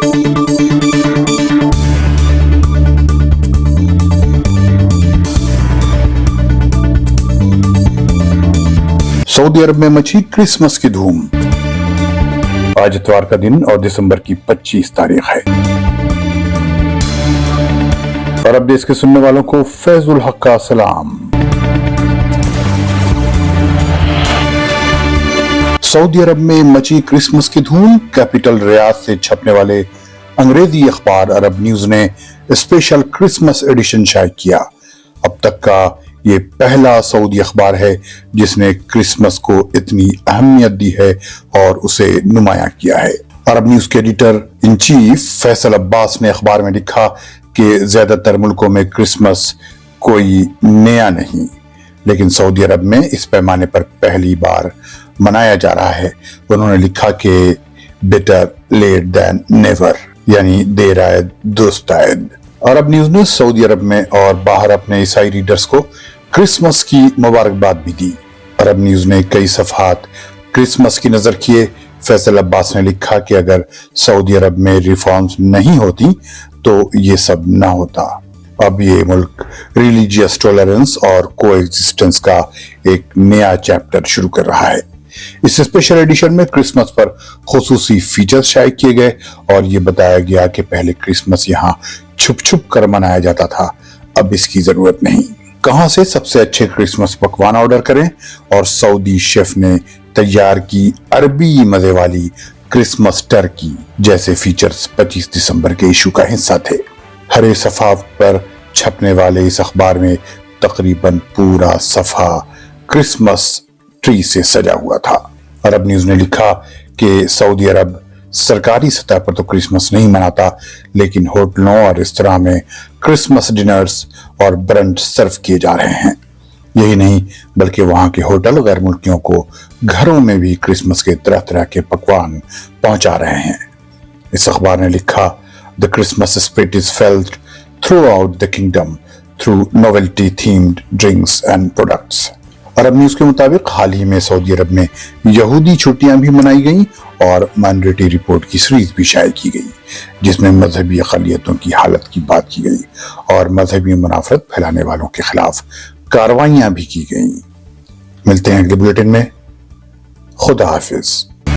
Saudi अरब में मची Christmas की धूम। आज इतवार का दिन और दिसंबर की 25 तारीख है। अरब देश के सुनने वालों को फैजुल हक का सलाम। सऊदी अरब में मची क्रिसमस की धूम। कैपिटल रियाद से छपने वाले अंग्रेजी अखबार अरब न्यूज ने स्पेशल क्रिसमस एडिशन शाया किया। अब तक का ये पहला सऊदी अखबार है जिसने क्रिसमस को इतनी अहमियत दी है और उसे नुमाया किया है। अरब न्यूज के editor in chief Faisal Abbas ने अखबार में लिखा कि ज्यादातर मुल्कों में क्रिसमस कोई नया नहीं, लेकिन सऊदी अरब में इस पैमाने पर पहली बार मनाया जा रहा है। उन्होंने लिखा कि बेटर लेट देन नेवर, यानी देर आयद दुरुस्त आयद। अरब न्यूज ने सऊदी अरब में और बाहर अपने ईसाई रीडर्स को क्रिसमस की मुबारकबाद भी दी। अरब न्यूज ने कई सफहात क्रिसमस की नजर किए। फैसल अब्बास ने लिखा कि अगर सऊदी अरब में रिफॉर्म्स नहीं होती तो ये सब ना होता। अब ये मुल्क रिलीजियस टॉलरेंस और कोएग्जिस्टेंस का एक नया चैप्टर शुरू कर रहा है। इस स्पेशल एडिशन में क्रिसमस पर खुसूसी फीचर्स शाये किए गए और ये बताया गया कि पहले क्रिसमस यहाँ छुप छुप कर मनाया जाता था, अब इसकी जरूरत नहीं। कहां से सबसे अच्छे क्रिसमस पकवान ऑर्डर करें और सऊदी शेफ ने तैयार की अरबी मजे वाली क्रिसमस टर्की जैसे फीचर्स 25 दिसंबर के इशू का हिस्सा थे। हरे सफा पर छपने वाले इस अखबार में तकरीबन पूरा सफा क्रिसमस ट्री से सजा हुआ था। अरब न्यूज ने लिखा कि सऊदी अरब सरकारी सतह पर तो क्रिसमस नहीं मनाता, लेकिन होटलों और रेस्तरां में क्रिसमस डिनर्स और ब्रंच सर्व किए जा रहे हैं। यही नहीं बल्कि वहां के होटल गैर मुल्कियों को घरों में भी क्रिसमस के तरह तरह के पकवान पहुंचा रहे हैं। इस अखबार ने लिखा, the Christmas spirit is felt through out the kingdom through novelty themed drinks and products. Arab News के मुताबिक हाल ही में सऊदी अरब में यहूदी छुट्टियां भी मनाई गईं और माइनॉरिटी रिपोर्ट की सीरीज भी शाये की गई, जिसमें मजहबी अक़लियतों की हालत की बात की गई और मजहबी मुनाफरत फैलाने वालों के खिलाफ कार्रवाइयां भी की गईं। मिलते हैं अगले बुलेटिन में। खुदा हाफिज।